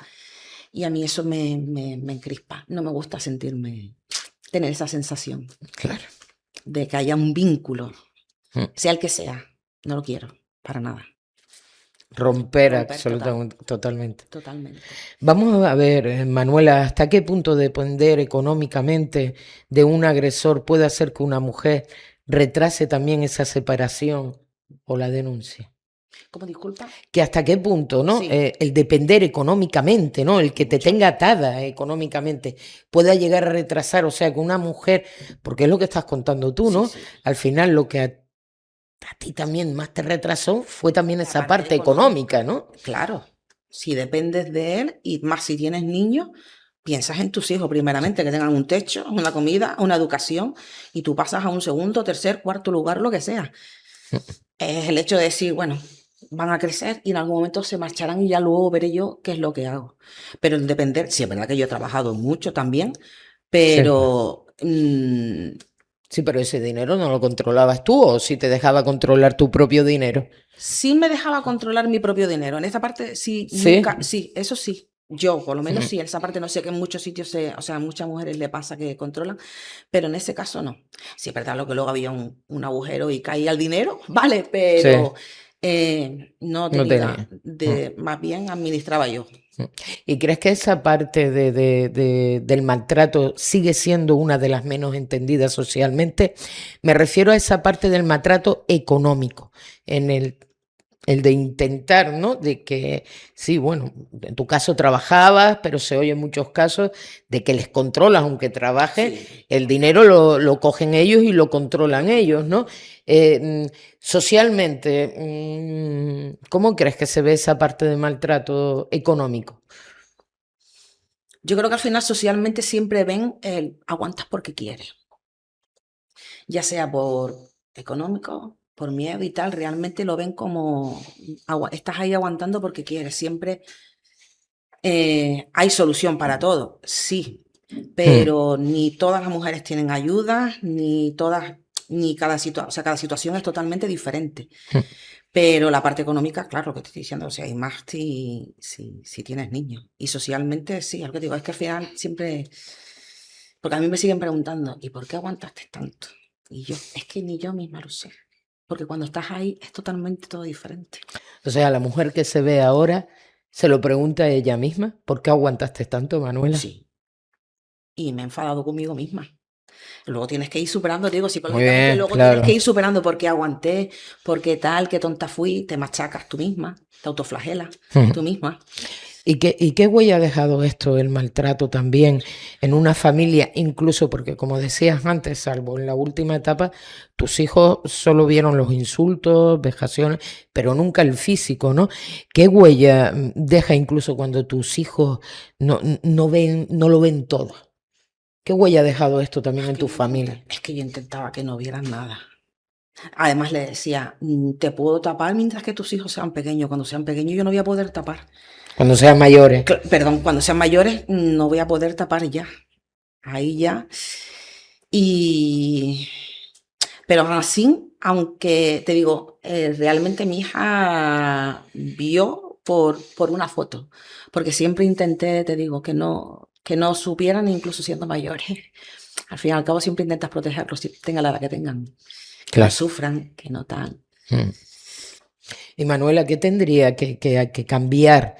Y a mí eso me encrispa. No me gusta tener esa sensación Claro. de que haya un vínculo, Mm. sea el que sea. No lo quiero, para nada. Romper Romper absolutamente, totalmente. totalmente. Vamos a ver, Manuela, ¿hasta qué punto depender económicamente de un agresor puede hacer que una mujer retrase también esa separación o la denuncia? ¿Cómo disculpa? Que hasta qué punto, ¿no? Sí. El depender económicamente, ¿no? El que te Mucho. tenga atada económicamente pueda llegar a retrasar, o sea, que una mujer, porque es lo que estás contando tú, Sí, ¿no? sí. Al final lo que a ti también más te retrasó fue también La esa parte parte económica, ¿no? Claro. Si dependes de él y más si tienes niños, piensas en tus hijos primeramente, que tengan un techo, una comida, una educación, y tú pasas a un segundo, tercer, cuarto lugar, lo que sea. Es el hecho de decir, bueno, van a crecer y en algún momento se marcharán y ya luego veré yo qué es lo que hago. Pero el depender, sí, es verdad que yo he trabajado mucho también, Sí. pero Sí, pero ese dinero no lo controlabas tú o si te dejaba controlar tu propio dinero. sí me dejaba controlar mi propio dinero. En esa parte sí, Sí. nunca, sí, eso sí. Yo, por lo menos Mm. sí, en esa parte no sé que en muchos sitios, o sea, a muchas mujeres le pasa que controlan, pero en ese caso no. Sí, es verdad lo que luego había un agujero y caía el dinero, vale, pero Sí, no no tenía, tenía. Mm. más bien administraba yo. Mm. ¿Y crees que esa parte del maltrato sigue siendo una de las menos entendidas socialmente? Me refiero a esa parte del maltrato económico, en el de intentar, ¿no? De que, sí, bueno, en tu caso trabajabas, pero se oye en muchos casos de que les controlas, aunque trabajes, Sí, el dinero lo cogen ellos y lo controlan ellos, ¿no? Socialmente, ¿cómo crees que se ve esa parte de maltrato económico? yo creo que al final socialmente siempre ven el aguantas porque quieres, ya sea por económico, por miedo y tal, realmente lo ven como estás ahí aguantando porque quieres, siempre hay solución para todo, sí, Hmm. pero ni todas las mujeres tienen ayuda, ni todas, ni cada situación, o sea, cada situación es totalmente diferente. Hmm. Pero la parte económica, claro, lo que te estoy diciendo, o sea, hay más si tienes niños. Y socialmente, sí, algo que digo, es que al final siempre, porque a mí me siguen preguntando, ¿y por qué aguantaste tanto? Y yo, es que ni yo misma lo sé. Porque cuando estás ahí es totalmente todo diferente. O sea, la mujer que se ve ahora se lo pregunta a ella misma, ¿por qué aguantaste tanto, Manuela? Sí. Y me he enfadado conmigo misma. Luego tienes que ir superando, te digo, Muy psicológicamente, bien, luego tienes que claro. ir superando por qué aguanté, por qué tal, qué tonta fui, te machacas tú misma, te autoflagelas tú misma. ¿Y qué huella ha dejado esto, el maltrato también en una familia? Incluso porque, como decías antes, salvo en la última etapa, tus hijos solo vieron los insultos, vejaciones, pero nunca el físico, ¿no? ¿Qué huella deja incluso cuando tus hijos no lo ven todo? ¿Qué huella ha dejado esto también en tu familia? Es que yo intentaba que no vieran nada. Además le decía, te puedo tapar mientras que tus hijos sean pequeños. Cuando sean pequeños yo no voy a poder tapar. Cuando sean mayores. Perdón, cuando sean mayores no voy a poder tapar ya. Ahí ya. Y... Pero aún así, aunque te digo, realmente mi hija vio por una foto. Porque siempre intenté, te digo, que que no supieran incluso siendo mayores. Al fin y al cabo siempre intentas protegerlos, si tengan la edad que tengan. Que Claro. no sufran, que no tal. Y Manuela, ¿qué tendría que cambiar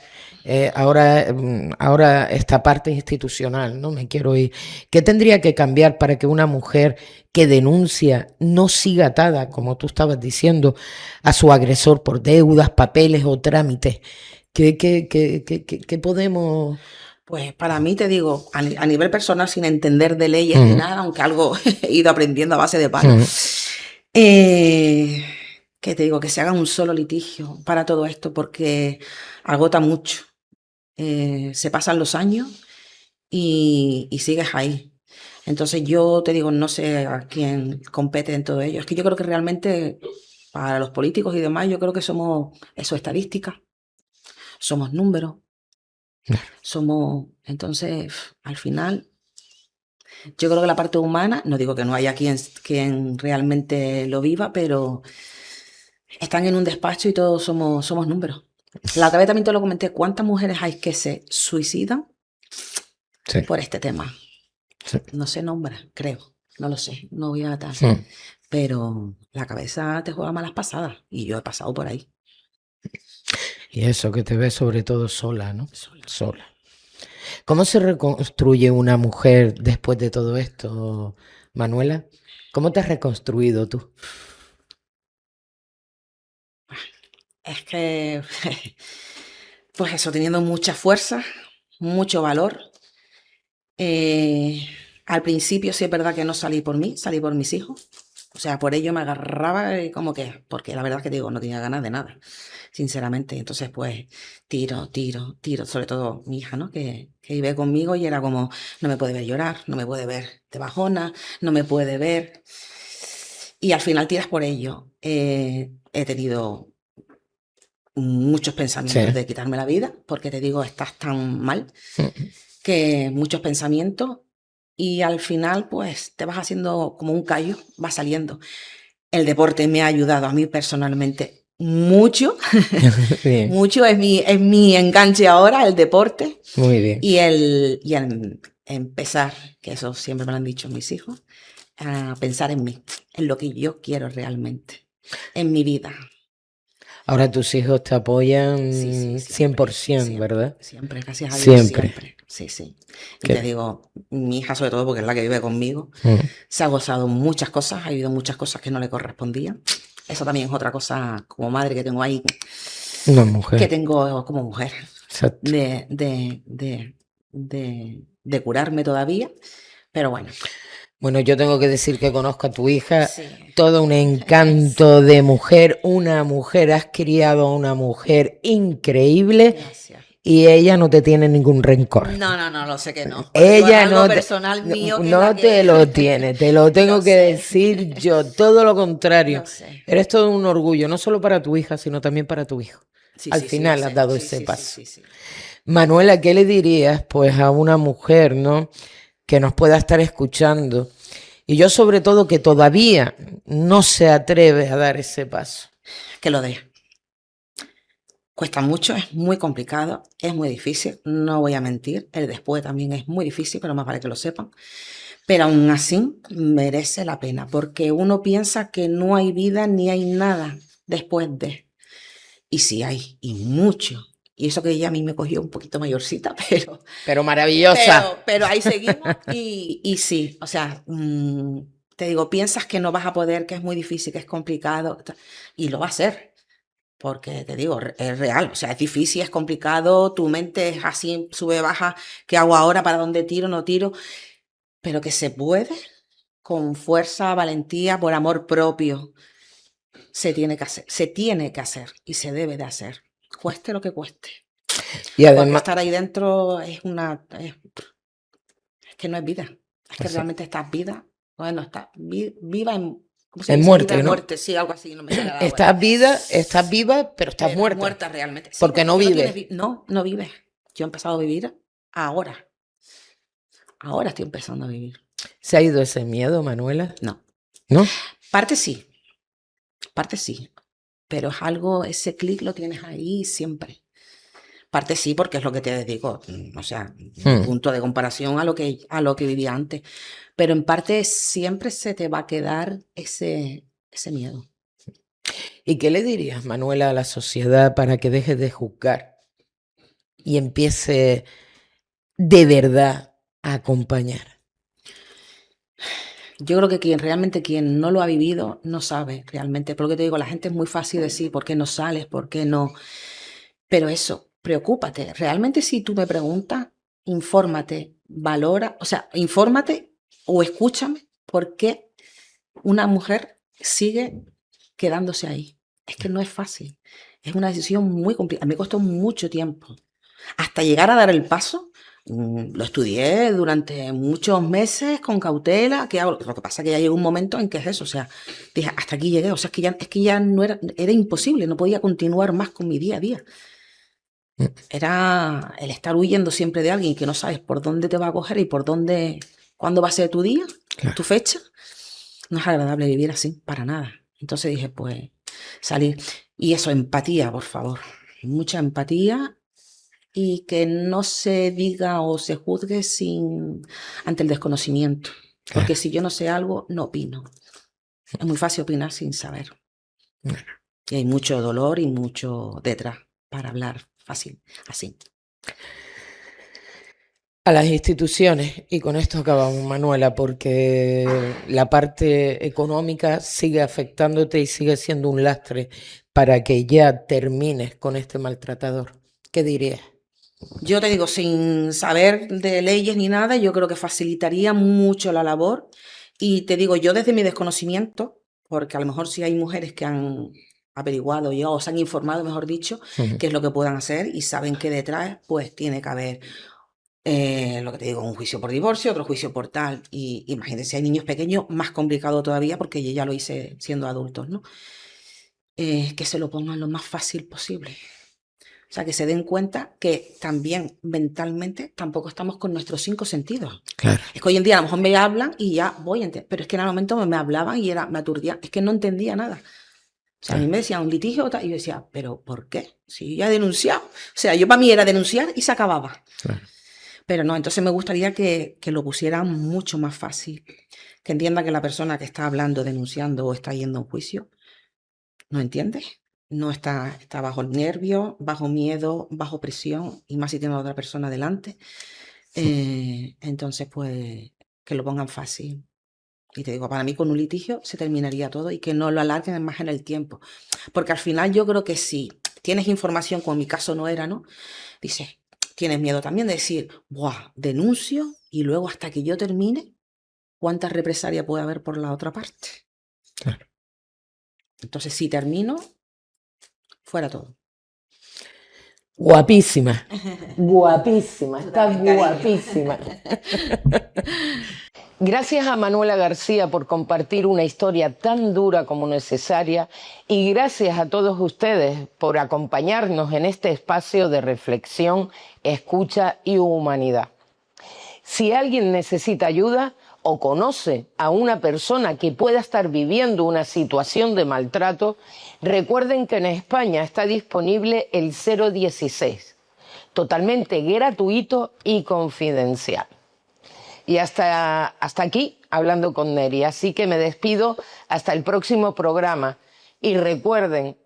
ahora esta parte institucional? No me quiero ir. ¿Qué tendría que cambiar para que una mujer que denuncia no siga atada, como tú estabas diciendo, a su agresor por deudas, papeles o trámites? ¿Qué podemos...? Pues para mí, te digo, a nivel personal, sin entender de leyes ni nada, aunque algo he ido aprendiendo a base de palos, que te digo, que se haga un solo litigio para todo esto, porque agota mucho. Se pasan los años y sigues ahí. Entonces yo te digo, no sé a quién compete en todo ello. Es que yo creo que realmente para los políticos y demás, yo creo que somos eso, estadística, somos números, somos... Entonces, al final, yo creo que la parte humana, no digo que no haya quien realmente lo viva, pero están en un despacho y todos somos números. La otra vez también te lo comenté, ¿cuántas mujeres hay que se suicidan Sí. por este tema? Sí. No se nombra, creo, no lo sé, no voy a tal. Pero la cabeza te juega malas pasadas y yo he pasado por ahí. Y eso, que te ves sobre todo sola, ¿no? Sola. ¿Cómo se reconstruye una mujer después de todo esto, Manuela? ¿Cómo te has reconstruido tú? Es que, pues eso, teniendo mucha fuerza, mucho valor. Al principio sí es verdad que no salí por mí, salí por mis hijos. O sea, por ello me agarraba como que, porque la verdad es que digo, no tenía ganas de nada, sinceramente. Entonces, pues, tiro, sobre todo mi hija, ¿no? Que vive conmigo y era como, no me puede ver llorar, no me puede ver de bajona, no me puede ver. Y al final tiras por ello. He tenido muchos pensamientos de quitarme la vida, porque te digo, estás tan mal, que muchos pensamientos. Y al final, pues, te vas haciendo como un callo, va saliendo. El deporte me ha ayudado a mí personalmente mucho. Mucho es mi enganche ahora, el deporte. Muy bien. Y el empezar, que eso siempre me lo han dicho mis hijos, a pensar en mí, en lo que yo quiero realmente, en mi vida. Ahora tus hijos te apoyan Sí, 100%, siempre, ¿verdad? Siempre, gracias a Dios, Siempre. Sí. Y te digo, mi hija sobre todo, porque es la que vive conmigo, se ha gozado muchas cosas, ha vivido muchas cosas que no le correspondían. Eso también es otra cosa como madre que tengo ahí. Una mujer. Que tengo como mujer. Exacto. De curarme todavía, pero bueno. Bueno, yo tengo que decir que conozco a tu hija, todo un encanto de mujer, una mujer, has criado a una mujer increíble. Gracias. Y ella no te tiene ningún rencor. No, lo sé que no. Ella no personal mío no te lo tiene, te lo tengo que decir yo, todo lo contrario. Eres todo un orgullo, no solo para tu hija, sino también para tu hijo. Al final has dado ese paso. Manuela, ¿qué le dirías pues a una mujer, ¿no?, que nos pueda estar escuchando? Y yo sobre todo que todavía no se atreve a dar ese paso. Que lo dé. Cuesta mucho, es muy complicado, es muy difícil, no voy a mentir. El después también es muy difícil, pero más vale que lo sepan. Pero aún así merece la pena, porque uno piensa que no hay vida ni hay nada después de. Y sí hay, y mucho. Y eso que ella a mí me cogió un poquito mayorcita, pero maravillosa. Pero ahí seguimos y sí, o sea, te digo, piensas que no vas a poder, que es muy difícil, que es complicado, y lo va a ser. Porque te digo, es real, o sea, es difícil, es complicado, tu mente es así, sube, baja, ¿qué hago ahora? ¿Para dónde tiro? ¿No tiro? Pero que se puede, con fuerza, valentía, por amor propio, se tiene que hacer y se debe de hacer, cueste lo que cueste. Y además, porque estar ahí dentro es que no es vida, es que realmente estás vida, bueno, estás viva en... En muerte, ¿no? Muerte, sí, algo así. No me estás viva, pero estás muerta. Muerta realmente. Sí, porque no vives. No vives. Yo he empezado a vivir ahora. Ahora estoy empezando a vivir. ¿Se ha ido ese miedo, Manuela? No. ¿No? Parte sí. Pero es algo, ese clic lo tienes ahí siempre. Parte sí, porque es lo que te digo, o sea, Mm. punto de comparación a lo que vivía antes. Pero en parte siempre se te va a quedar ese miedo. ¿Y qué le dirías, Manuela, a la sociedad para que deje de juzgar y empiece de verdad a acompañar? Yo creo que quien no lo ha vivido no sabe realmente. Por lo que te digo, la gente es muy fácil decir por qué no sales, por qué no. Pero eso, preocúpate. Realmente si tú me preguntas, infórmate, valora, o sea, infórmate o escúchame por qué una mujer sigue quedándose ahí. Es que no es fácil. Es una decisión muy complicada. Me costó mucho tiempo. Hasta llegar a dar el paso, lo estudié durante muchos meses con cautela. ¿Qué hago? Lo que pasa es que ya llegó un momento en que es eso. O sea, dije, hasta aquí llegué. O sea, es que ya no era imposible. No podía continuar más con mi día a día. Era el estar huyendo siempre de alguien que no sabes por dónde te va a coger y cuándo va a ser tu día, Claro. tu fecha. No es agradable vivir así, para nada. Entonces dije, pues, salir. Y eso, empatía, por favor. Mucha empatía y que no se diga o se juzgue ante el desconocimiento. Porque Claro. si yo no sé algo, no opino. Es muy fácil opinar sin saber. Y hay mucho dolor y mucho detrás para hablar fácil, así. A las instituciones, y con esto acabamos, Manuela, porque la parte económica sigue afectándote y sigue siendo un lastre para que ya termines con este maltratador. ¿Qué dirías? Yo te digo, sin saber de leyes ni nada, yo creo que facilitaría mucho la labor. Y te digo, yo desde mi desconocimiento, porque a lo mejor sí hay mujeres que han averiguado ya o se han informado, mejor dicho, qué es lo que puedan hacer y saben que detrás pues tiene que haber, lo que te digo, un juicio por divorcio, otro juicio por tal. Y imagínense, si hay niños pequeños, más complicado todavía porque yo ya lo hice siendo adultos, ¿no? Que se lo pongan lo más fácil posible. O sea, que se den cuenta que también mentalmente tampoco estamos con nuestros 5 sentidos. Claro. Es que hoy en día a lo mejor me hablan y ya voy a entender, pero es que en el momento me hablaban y me aturdía, es que no entendía nada. O sea, a mí me decían un litigio y yo decía, ¿pero por qué? Si yo ya he denunciado. O sea, yo para mí era denunciar y se acababa. Claro. Pero no, entonces me gustaría que lo pusieran mucho más fácil. Que entienda que la persona que está hablando, denunciando o está yendo a un juicio, no entiende. No está bajo el nervio, bajo miedo, bajo presión, y más si tiene a otra persona delante. Entonces, pues, que lo pongan fácil. Y te digo, para mí con un litigio se terminaría todo y que no lo alarguen más en el tiempo. Porque al final yo creo que si tienes información, como en mi caso no era, ¿no? Dices, tienes miedo también de decir, ¡buah! Denuncio y luego hasta que yo termine, ¿cuánta represalia puede haber por la otra parte? Claro. Entonces, si termino, fuera todo. Guapísima. Guapísima. Está guapísima. Gracias a Manuela García por compartir una historia tan dura como necesaria y gracias a todos ustedes por acompañarnos en este espacio de reflexión, escucha y humanidad. Si alguien necesita ayuda o conoce a una persona que pueda estar viviendo una situación de maltrato, recuerden que en España está disponible el 016, totalmente gratuito y confidencial. Y hasta aquí hablando con Neri. Así que me despido hasta el próximo programa. Y recuerden,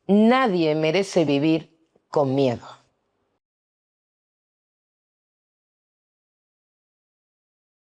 nadie merece vivir con miedo.